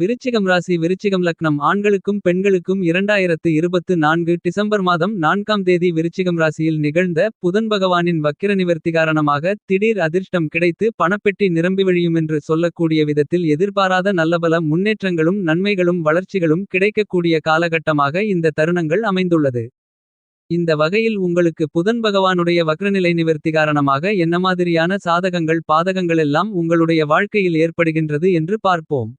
விருச்சிகம் ராசி விருச்சிகம் லக்னம் ஆண்களுக்கும் பெண்களுக்கும் 2024 டிசம்பர் மாதம் 4ஆம் தேதி விருச்சிகம் ராசியில் நிகழ்ந்த புதன் பகவானின் வக்கிர நிவர்த்தி காரணமாக திடீர் அதிர்ஷ்டம் கிடைத்து பணப்பெட்டி நிரம்பி வழியும் என்று சொல்லக்கூடிய விதத்தில் எதிர்பாராத நல்லபல முன்னேற்றங்களும் நன்மைகளும் வளர்ச்சிகளும் கிடைக்கக்கூடிய காலகட்டமாக இந்த தருணங்கள் அமைந்துள்ளது. இந்த வகையில் உங்களுக்கு புதன் பகவானுடைய வக்ரநிலை நிவர்த்தி காரணமாக என்ன மாதிரியான சாதகங்கள் பாதகங்களெல்லாம் உங்களுடைய வாழ்க்கையில் ஏற்படுகின்றது என்று பார்ப்போம்.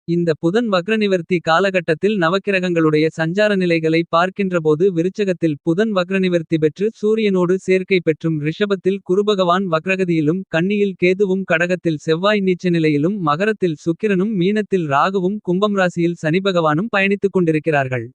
இந்த புதன் வக்ரநிவர்த்தி காலகட்டத்தில் நவக்கிரகங்களுடைய சஞ்சார நிலைகளை பார்க்கின்றபோது விருச்சகத்தில் புதன் வக்ரநிவர்த்தி பெற்று சூரியனோடு சேர்க்கை பெற்றும் ரிஷபத்தில் குருபகவான் வக்ரகதியிலும் கன்னியில் கேதுவும் கடகத்தில் செவ்வாய் நீச்ச நிலையிலும் மகரத்தில் சுக்கிரனும் மீனத்தில் ராகுவும் கும்பம் ராசியில் சனிபகவானும் பயணித்துக் கொண்டிருக்கிறார்கள்.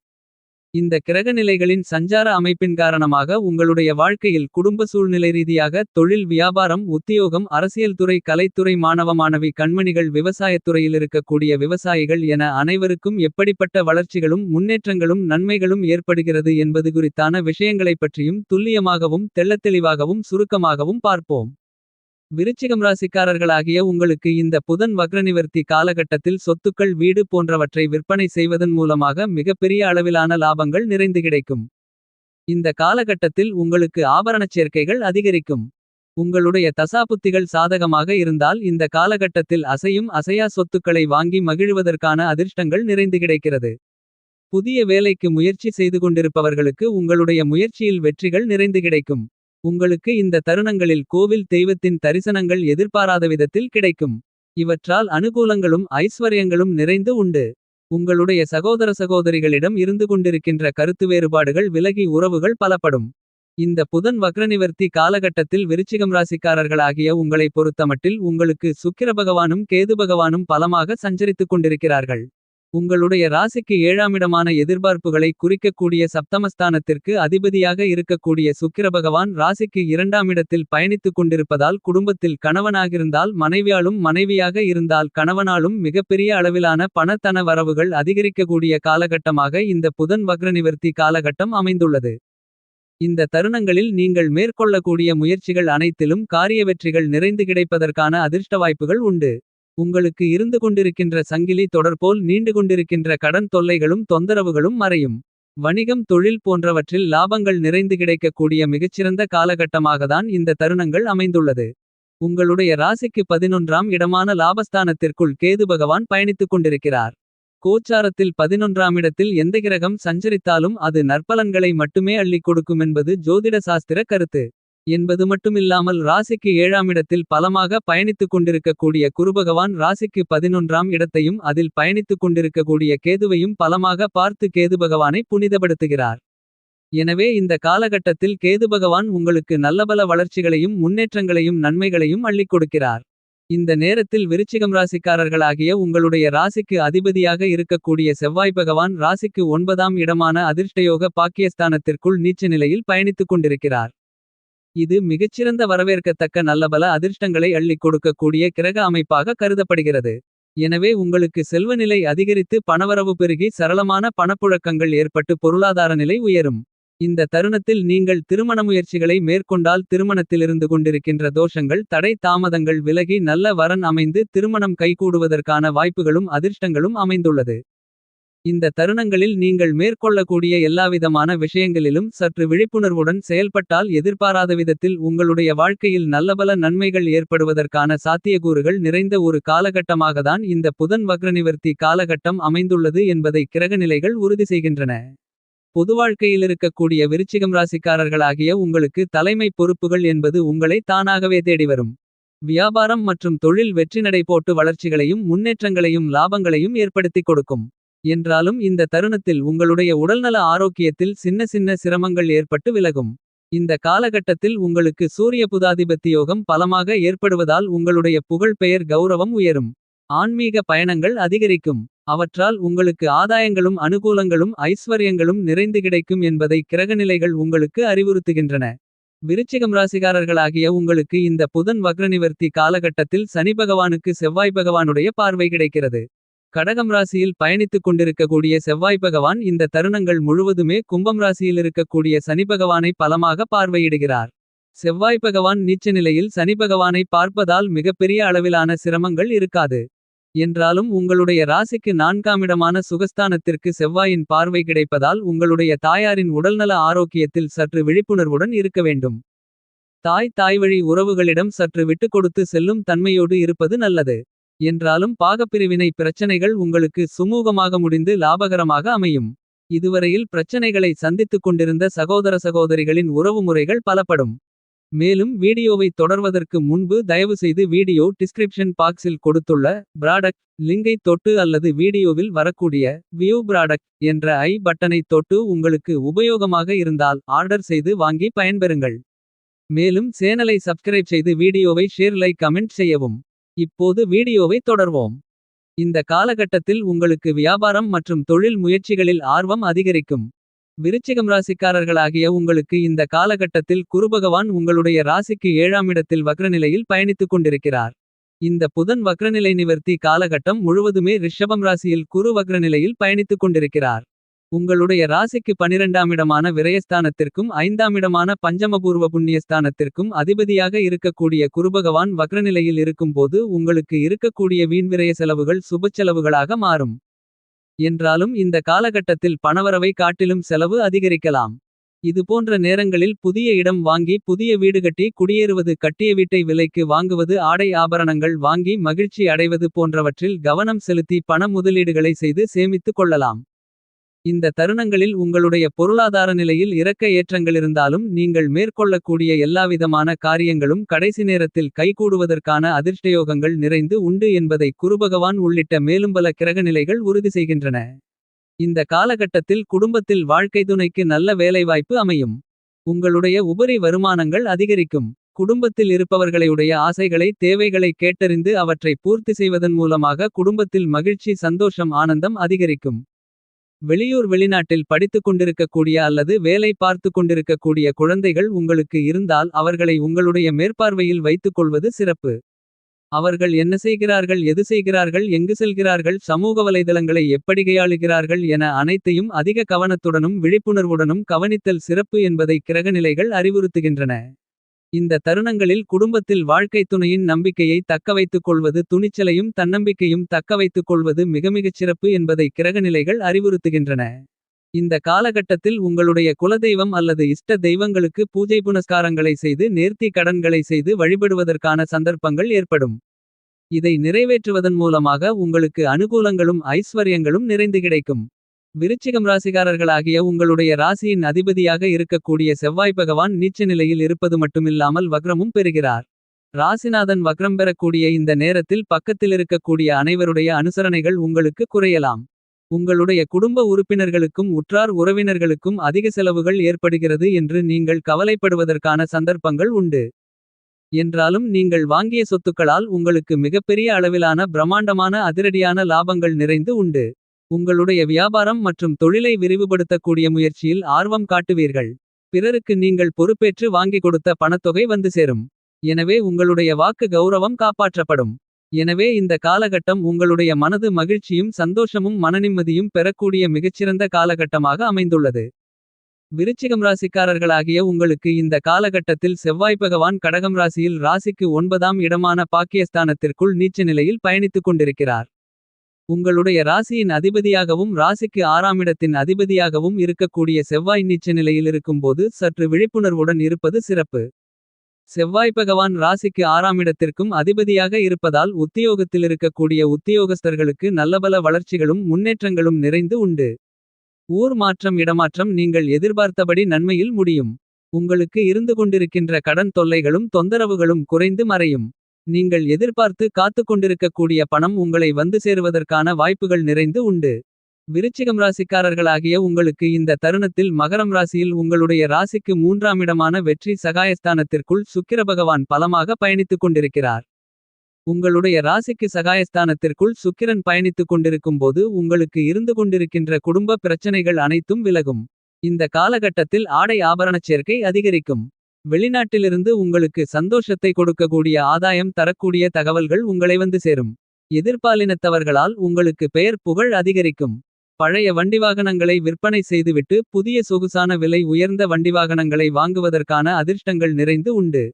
இந்த கிரக நிலைகளின் சஞ்சார அமைப்பின் காரணமாக உங்களுடைய வாழ்க்கையில் குடும்ப சூழ்நிலை ரீதியாக தொழில் வியாபாரம் உத்தியோகம் அரசியல் துறை கலைத்துறை மாணவ மாணவி கண்மணிகள் விவசாயத்துறையில் இருக்கக்கூடிய விவசாயிகள் என அனைவருக்கும் எப்படிப்பட்ட வளர்ச்சிகளும் முன்னேற்றங்களும் நன்மைகளும் ஏற்படுகிறது என்பது குறித்தான விஷயங்களைப் பற்றியும் துல்லியமாகவும் தெள்ளத்தெளிவாகவும் சுருக்கமாகவும் பார்ப்போம். விருச்சிகம் ராசிக்காரர்களாகிய உங்களுக்கு இந்த புதன் வக்ரநிவர்த்தி காலகட்டத்தில் சொத்துக்கள் வீடு போன்றவற்றை விற்பனை செய்வதன் மூலமாக மிகப்பெரிய அளவிலான லாபங்கள் நிறைந்து கிடைக்கும். இந்த காலகட்டத்தில் உங்களுக்கு ஆபரணச் சேர்க்கைகள் அதிகரிக்கும். உங்களுடைய தசாபுத்திகள் சாதகமாக இருந்தால் இந்த காலகட்டத்தில் அசையும் அசையா சொத்துக்களை வாங்கி மகிழ்வதற்கான அதிர்ஷ்டங்கள் நிறைந்து கிடைக்கிறது. புதிய வேலைக்கு முயற்சி செய்து கொண்டிருப்பவர்களுக்கு உங்களுடைய முயற்சியில் வெற்றிகள் நிறைந்து கிடைக்கும். உங்களுக்கு இந்த தருணங்களில் கோவில் தெய்வத்தின் தரிசனங்கள் எதிர்பாராத விதத்தில் கிடைக்கும். இவற்றால் அனுகூலங்களும் ஐஸ்வர்யங்களும் நிறைந்து உண்டு. உங்களுடைய சகோதர சகோதரிகளிடம் இருந்து கொண்டிருக்கின்ற கருத்து வேறுபாடுகள் விலகி உறவுகள் பலப்படும். இந்த புதன் வக்ரநிவர்த்தி காலகட்டத்தில் விருச்சிகம் ராசிக்காரர்களாகிய உங்களை பொறுத்தமட்டில் உங்களுக்கு சுக்கிர பகவானும் கேது பகவானும் பலமாக சஞ்சரித்துக் கொண்டிருக்கிறார்கள். உங்களுடைய ராசிக்கு 7ஆமிடமான எதிர்பார்ப்புகளை குறிக்கக்கூடிய சப்தமஸ்தானத்திற்கு அதிபதியாக இருக்கக்கூடிய சுக்கிர பகவான் ராசிக்கு 2ஆமிடத்தில் பயணித்துக் கொண்டிருப்பதால் குடும்பத்தில் கணவனாகிருந்தால் மனைவியாலும் மனைவியாக இருந்தால் கணவனாலும் மிகப்பெரிய அளவிலான பணத்தன வரவுகள் அதிகரிக்கக்கூடிய காலகட்டமாக இந்த புதன் வக்ரநிவர்த்தி காலகட்டம் அமைந்துள்ளது. இந்த தருணங்களில் நீங்கள் மேற்கொள்ளக்கூடிய முயற்சிகள் அனைத்திலும் காரிய வெற்றிகள் நிறைந்து கிடைப்பதற்கான அதிர்ஷ்ட வாய்ப்புகள் உண்டு. உங்களுக்கு இருந்து கொண்டிருக்கின்ற சங்கிலி தொடர்போல் நீண்டு கொண்டிருக்கின்ற கடன் தொல்லைகளும் தொந்தரவுகளும் மறையும். வணிகம் தொழில் போன்றவற்றில் லாபங்கள் நிறைந்து கிடைக்கக்கூடிய மிகச்சிறந்த காலகட்டமாகத்தான் இந்த தருணங்கள் அமைந்துள்ளது. உங்களுடைய ராசிக்கு 11ஆம் இடமான லாபஸ்தானத்திற்குள் கேது பகவான் பயணித்துக் கொண்டிருக்கிறார். கோச்சாரத்தில் 11ஆம் இடத்தில் எந்த கிரகம் சஞ்சரித்தாலும் அது நற்பலன்களை மட்டுமே அள்ளிக் கொடுக்குமென்பது ஜோதிட சாஸ்திர கருத்து. என்பது மட்டுமில்லாமல் ராசிக்கு 7ஆம் இடத்தில் பலமாக பயணித்துக் கொண்டிருக்கக்கூடிய குருபகவான் ராசிக்கு 11ஆம் இடத்தையும் அதில் பயணித்துக் கொண்டிருக்கக்கூடிய கேதுவையும் பலமாக பார்த்து கேது பகவானை புனிதப்படுத்துகிறார். எனவே இந்த காலகட்டத்தில் கேது பகவான் உங்களுக்கு நல்லபல வளர்ச்சிகளையும் முன்னேற்றங்களையும் நன்மைகளையும் அள்ளிக் கொடுக்கிறார். இந்த நேரத்தில் விருச்சிகம் ராசிக்காரர்களாகிய உங்களுடைய ராசிக்கு அதிபதியாக இருக்கக்கூடிய செவ்வாய் பகவான் ராசிக்கு 9ஆம் இடமான அதிர்ஷ்டயோக பாக்கியஸ்தானத்திற்குள் நீச்ச நிலையில் பயணித்துக் கொண்டிருக்கிறார். இது மிகச்சிறந்த வரவேற்கத்தக்க நல்லபல அதிர்ஷ்டங்களை அள்ளிக் கொடுக்கக்கூடிய கிரக அமைப்பாக கருதப்படுகிறது. எனவே உங்களுக்கு செல்வநிலை அதிகரித்து பணவரவு பெருகி சரளமான பணப்புழக்கங்கள் ஏற்பட்டு பொருளாதார நிலை உயரும். இந்த தருணத்தில் நீங்கள் திருமண முயற்சிகளை மேற்கொண்டால் திருமணத்திலிருந்து கொண்டிருக்கின்ற தோஷங்கள் தடை தாமதங்கள் விலகி நல்ல வரன் அமைந்து திருமணம் கைகூடுவதற்கான வாய்ப்புகளும் அதிர்ஷ்டங்களும் அமைந்துள்ளது. இந்த தருணங்களில் நீங்கள் மேற்கொள்ளக்கூடிய எல்லாவிதமான விஷயங்களிலும் சற்று விழிப்புணர்வுடன் செயல்பட்டால் எதிர்பாராத விதத்தில் உங்களுடைய வாழ்க்கையில் நல்லபல நன்மைகள் ஏற்படுவதற்கான சாத்தியக்கூறுகள் நிறைந்த ஒரு காலகட்டமாகத்தான் இந்த புதன் வக்ரநிவர்த்தி காலகட்டம் அமைந்துள்ளது என்பதை கிரகநிலைகள் உறுதி செய்கின்றன. பொது வாழ்க்கையில் இருக்கக்கூடிய விருச்சிகம் ராசிக்காரர்களாகிய உங்களுக்கு தலைமை பொறுப்புகள் என்பது உங்களை தானாகவே தேடிவரும். வியாபாரம் மற்றும் தொழில் வெற்றி நடை போட்டு வளர்ச்சிகளையும் முன்னேற்றங்களையும் லாபங்களையும் ஏற்படுத்திக் கொடுக்கும். என்றாலும் இந்த தருணத்தில் உங்களுடைய உடல்நல ஆரோக்கியத்தில் சின்ன சின்ன சிரமங்கள் ஏற்பட்டு விலகும். இந்த காலகட்டத்தில் உங்களுக்கு சூரிய புதாதிபத்தியோகம் பலமாக ஏற்படுவதால் உங்களுடைய புகழ் பெயர் கௌரவம் உயரும். ஆன்மீக பயணங்கள் அதிகரிக்கும். அவற்றால் உங்களுக்கு ஆதாயங்களும் அனுகூலங்களும் ஐஸ்வர்யங்களும் நிறைந்து கிடைக்கும் என்பதை கிரகநிலைகள் உங்களுக்கு அறிவுறுத்துகின்றன. விருச்சிகம் ராசிகாரர்களாகிய உங்களுக்கு இந்த புதன் வக்ரநிவர்த்தி காலகட்டத்தில் சனி பகவானுக்கு செவ்வாய் பகவானுடைய பார்வை கிடைக்கிறது. கடகம் ராசியில் பயணித்துக் கொண்டிருக்கக்கூடிய செவ்வாய் பகவான் இந்த தருணங்கள் முழுவதுமே கும்பம் ராசியில் இருக்கக்கூடிய சனி பகவானை பலமாக பார்வையிடுகிறார். செவ்வாய் பகவான் நீச்ச நிலையில் சனி பகவானை பார்ப்பதால் மிகப்பெரிய அளவிலான சிரமங்கள் இருக்காது. என்றாலும் உங்களுடைய ராசிக்கு நான்காமிடமான சுகஸ்தானத்திற்கு செவ்வாயின் பார்வை கிடைப்பதால் உங்களுடைய தாயாரின் உடல்நல ஆரோக்கியத்தில் சற்று விழிப்புணர்வுடன் இருக்க வேண்டும். தாய்வழி உறவுகளிடம் சற்று விட்டுக் கொடுத்து செல்லும் தன்மையோடு இருப்பது நல்லது. என்றாலும் பாகப்பிரிவினை பிரச்சனைகள் உங்களுக்கு சுமூகமாக முடிந்து லாபகரமாக அமையும். இதுவரையில் பிரச்சனைகளை சந்தித்துக் கொண்டிருந்த சகோதர சகோதரிகளின் உறவுமுறைகள் பலப்படும். மேலும் வீடியோவை தொடர்வதற்கு முன்பு தயவு செய்து வீடியோ டிஸ்கிரிப்ஷன் பாக்ஸில் கொடுத்துள்ள ப்ராடக்ட் லிங்கை தொட்டு அல்லது வீடியோவில் வரக்கூடிய வியூ ப்ராடக்ட் என்ற ஐ பட்டனை தொட்டு உங்களுக்கு உபயோகமாக இருந்தால் ஆர்டர் செய்து வாங்கி பயன்பெறுங்கள். மேலும் சேனலை சப்ஸ்கிரைப் செய்து வீடியோவை ஷேர் லைக் கமெண்ட் செய்யவும். இப்போது வீடியோவை தொடர்வோம். இந்த காலகட்டத்தில் உங்களுக்கு வியாபாரம் மற்றும் தொழில் முயற்சிகளில் ஆர்வம் அதிகரிக்கும். விருச்சிகம் ராசிக்காரர்களாகிய உங்களுக்கு இந்த காலகட்டத்தில் குருபகவான் உங்களுடைய ராசிக்கு 7ஆம் இடத்தில் வக்ரநிலையில் பயணித்துக் கொண்டிருக்கிறார். இந்த புதன் வக்ரநிலை நிவர்த்தி காலகட்டம் முழுவதுமே ரிஷபம் ராசியில் குரு வக்ரநிலையில் பயணித்துக் கொண்டிருக்கிறார். உங்களுடைய ராசிக்கு 12ஆம் இடமான விரயஸ்தானத்திற்கும் 5ஆம் இடமான பஞ்சமபூர்வ புண்ணியஸ்தானத்திற்கும் அதிபதியாக இருக்கக்கூடிய குருபகவான் வக்ரநிலையில் இருக்கும்போது உங்களுக்கு இருக்கக்கூடிய வீண்விரய செலவுகள் சுபச்செலவுகளாக மாறும். என்றாலும் இந்த காலகட்டத்தில் பணவரவை காட்டிலும் செலவு அதிகரிக்கலாம். இதுபோன்ற நேரங்களில் புதிய இடம் வாங்கி புதிய வீடு கட்டி குடியேறுவது, கட்டிய வீட்டை விலைக்கு வாங்குவது, ஆடை ஆபரணங்கள் வாங்கி மகிழ்ச்சி அடைவது போன்றவற்றில் கவனம் செலுத்தி பண முதலீடுகளை செய்து சேமித்துக் கொள்ளலாம். இந்த தருணங்களில் உங்களுடைய பொருளாதார நிலையில் இறக்க ஏற்றங்களிருந்தாலும் நீங்கள் மேற்கொள்ளக்கூடிய எல்லாவிதமான காரியங்களும் கடைசி நேரத்தில் கைகூடுவதற்கான அதிர்ஷ்டயோகங்கள் நிறைந்து உண்டு என்பதை குருபகவான் உள்ளிட்ட மேலும்பல கிரகநிலைகள் உறுதி செய்கின்றன. இந்த காலகட்டத்தில் குடும்பத்தில் வாழ்க்கை துணைக்கு நல்ல வேலைவாய்ப்பு அமையும். உங்களுடைய உபரி வருமானங்கள் அதிகரிக்கும். குடும்பத்தில் இருப்பவர்களுடைய ஆசைகளை தேவைகளை கேட்டறிந்து அவற்றை பூர்த்தி செய்வதன் மூலமாக குடும்பத்தில் மகிழ்ச்சி, சந்தோஷம், ஆனந்தம் அதிகரிக்கும். வெளியூர் வெளிநாட்டில் படித்துக் கொண்டிருக்கக்கூடிய அல்லது வேலை பார்த்து கொண்டிருக்கக்கூடிய குழந்தைகள் உங்களுக்கு இருந்தால் அவர்களை உங்களுடைய மேற்பார்வையில் வைத்துக் கொள்வது சிறப்பு. அவர்கள் என்ன செய்கிறார்கள், எது செய்கிறார்கள், எங்கு செல்கிறார்கள், சமூக வலைதளங்களை எப்படி கையாளுகிறார்கள் என அனைத்தையும் அதிக கவனத்துடனும் விழிப்புணர்வுடனும் கவனித்தல் சிறப்பு என்பதை கிரகநிலைகள் அறிவுறுத்துகின்றன. இந்த தருணங்களில் குடும்பத்தில் வாழ்க்கை துணையின் நம்பிக்கையை தக்கவைத்துக் கொள்வது, துணிச்சலையும் தன்னம்பிக்கையும் தக்கவைத்துக் கொள்வது மிகமிகச் சிறப்பு என்பதை கிரகநிலைகள் அறிவுறுத்துகின்றன. இந்த காலகட்டத்தில் உங்களுடைய குலதெய்வம் அல்லது இஷ்ட தெய்வங்களுக்கு பூஜை புனஸ்காரங்களை செய்து நேர்த்தி கடன்களை செய்து வழிபடுவதற்கான சந்தர்ப்பங்கள் ஏற்படும். இதை நிறைவேற்றுவதன் மூலமாக உங்களுக்கு அனுகூலங்களும் ஐஸ்வர்யங்களும் நிறைந்து கிடைக்கும். விருச்சிகம் ராசிகாரர்களாகிய உங்களுடைய ராசியின் அதிபதியாக இருக்கக்கூடிய செவ்வாய் பகவான் நீச்ச நிலையில் இருப்பது மட்டுமில்லாமல் வக்ரமும் பெறுகிறார். ராசிநாதன் வக்ரம் பெறக்கூடிய இந்த நேரத்தில் பக்கத்தில் இருக்கக்கூடிய அனைவருடைய அனுசரணைகள் உங்களுக்கு குறையலாம். உங்களுடைய குடும்ப உறுப்பினர்களுக்கும் உற்றார் உறவினர்களுக்கும் அதிக செலவுகள் ஏற்படுகிறது என்று நீங்கள் கவலைப்படுவதற்கான சந்தர்ப்பங்கள் உண்டு. என்றாலும் நீங்கள் வாங்கிய சொத்துக்களால் உங்களுக்கு மிகப்பெரிய அளவிலான பிரம்மாண்டமான அதிரடியான லாபங்கள் நிறைந்து உண்டு. உங்களுடைய வியாபாரம் மற்றும் தொழிலை விரிவுபடுத்தக்கூடிய முயற்சியில் ஆர்வம் காட்டுவீர்கள். பிறருக்கு நீங்கள் பொறுப்பேற்று வாங்கி கொடுத்த பணத்தொகை வந்து சேரும். எனவே உங்களுடைய வாக்கு கௌரவம் காப்பாற்றப்படும். எனவே இந்த காலகட்டம் உங்களுடைய மனது மகிழ்ச்சியும் சந்தோஷமும் மனநிம்மதியும் பெறக்கூடிய மிகச்சிறந்த காலகட்டமாக அமைந்துள்ளது. விருச்சிகம் ராசிக்காரர்களாகிய உங்களுக்கு இந்த காலகட்டத்தில் செவ்வாய் பகவான் கடகம் ராசியில் ராசிக்கு 9ஆம் இடமான பாக்கியஸ்தானத்திற்குள் நீச்ச நிலையில் பயணித்துக் கொண்டிருக்கிறார். உங்களுடைய ராசியின் அதிபதியாகவும் ராசிக்கு 6ஆம் இடத்தின் அதிபதியாகவும் இருக்கக்கூடிய செவ்வாய் நீச்ச நிலையில் இருக்கும்போது சற்று விழிப்புணர்வுடன் இருப்பது சிறப்பு. செவ்வாய் பகவான் ராசிக்கு 6ஆம் இடத்திற்கும் அதிபதியாக இருப்பதால் உத்தியோகத்தில் இருக்கக்கூடிய உத்தியோகஸ்தர்களுக்கு நல்லபல வளர்ச்சிகளும் முன்னேற்றங்களும் நிறைந்து உண்டு. ஊர் மாற்றம், இடமாற்றம் நீங்கள் எதிர்பார்த்தபடி நன்மையில் முடியும். உங்களுக்கு இருந்து கொண்டிருக்கின்ற கடன் தொல்லைகளும் தொந்தரவுகளும் குறைந்து மறையும். நீங்கள் எதிர்பார்த்து காத்துக் கொண்டிருக்கக்கூடிய பணம் உங்களை வந்து சேருவதற்கான வாய்ப்புகள் நிறைந்து உண்டு. விருச்சிகம் ராசிக்காரர்களாகிய உங்களுக்கு இந்த தருணத்தில் மகரம் ராசியில் உங்களுடைய ராசிக்கு 3ஆம் இடமான வெற்றி சகாயஸ்தானத்திற்குள் சுக்கிர பகவான் பலமாக பயணித்துக் கொண்டிருக்கிறார். உங்களுடைய ராசிக்கு சகாயஸ்தானத்திற்குள் சுக்கிரன் பயணித்துக் கொண்டிருக்கும்போது உங்களுக்கு இருந்து கொண்டிருக்கின்ற குடும்ப பிரச்சனைகள் அனைத்தும் விலகும். இந்த காலகட்டத்தில் ஆடை ஆபரணச் சேர்க்கை அதிகரிக்கும். வெளிநாட்டிலிருந்து உங்களுக்கு சந்தோஷத்தை கொடுக்கக்கூடிய ஆதாயம் தரக்கூடிய தகவல்கள் உங்களை வந்து சேரும். எதிர்பாலினத்தவர்களால் உங்களுக்கு பெயர் புகழ் அதிகரிக்கும். பழைய வண்டிவாகனங்களை விற்பனை செய்துவிட்டு புதிய சொகுசான விலை உயர்ந்த வண்டிவாகனங்களை வாங்குவதற்கான அதிர்ஷ்டங்கள் நிறைந்து உண்டு.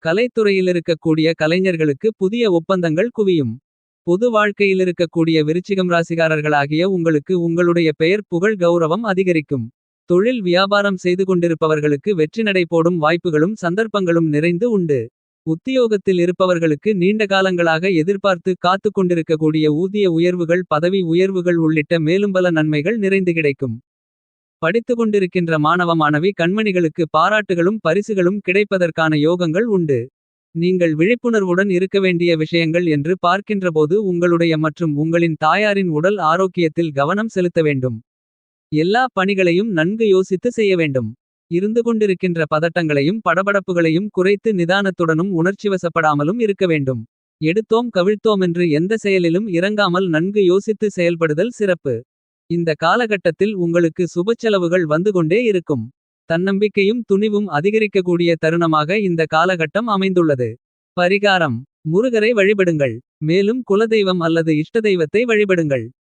கலைத்துறையில் இருக்கக்கூடிய கலைஞர்களுக்கு புதிய ஒப்பந்தங்கள் குவியும். பொது வாழ்க்கையிலிருக்கக்கூடிய விருச்சிகம் ராசிகாரர்களாகிய உங்களுக்கு உங்களுடைய பெயர் புகழ் கௌரவம் அதிகரிக்கும். தொழில் வியாபாரம் செய்து கொண்டிருப்பவர்களுக்கு வெற்றி நடை போடும் வாய்ப்புகளும் சந்தர்ப்பங்களும் நிறைந்து உண்டு. உத்தியோகத்தில் இருப்பவர்களுக்கு நீண்ட காலங்களாக எதிர்பார்த்து காத்துக் கொண்டிருக்கக்கூடிய ஊதிய உயர்வுகள் பதவி உயர்வுகள் உள்ளிட்ட மேலும் பல நன்மைகள் நிறைந்து கிடைக்கும். படித்துக்கொண்டிருக்கின்ற மாணவ மாணவி கண்மணிகளுக்கு பாராட்டுகளும் பரிசுகளும் கிடைப்பதற்கான யோகங்கள் உண்டு. நீங்கள் விழிப்புணர்வுடன் இருக்க வேண்டிய விஷயங்கள் என்று பார்க்கின்றபோது உங்களுடைய மற்றும் உங்களின் தாயாரின் உடல் ஆரோக்கியத்தில் கவனம் செலுத்த வேண்டும். எல்லா பணிகளையும் நன்கு யோசித்து செய்ய வேண்டும். இருந்து கொண்டிருக்கின்ற பதட்டங்களையும் படபடப்புகளையும் குறைத்து நிதானத்துடனும் உணர்ச்சிவசப்படாமலும் இருக்க வேண்டும். எடுத்தோம் கவிழ்த்தோமென்று எந்த செயலிலும் இறங்காமல் நன்கு யோசித்து செயல்படுதல் சிறப்பு. இந்த காலகட்டத்தில் உங்களுக்கு சுபச்செலவுகள் வந்து கொண்டே இருக்கும். தன்னம்பிக்கையும் துணிவும் அதிகரிக்கக்கூடிய தருணமாக இந்த காலகட்டம் அமைந்துள்ளது. பரிகாரம்: முருகரை வழிபடுங்கள். மேலும் குலதெய்வம் அல்லது இஷ்ட தெய்வத்தை வழிபடுங்கள்.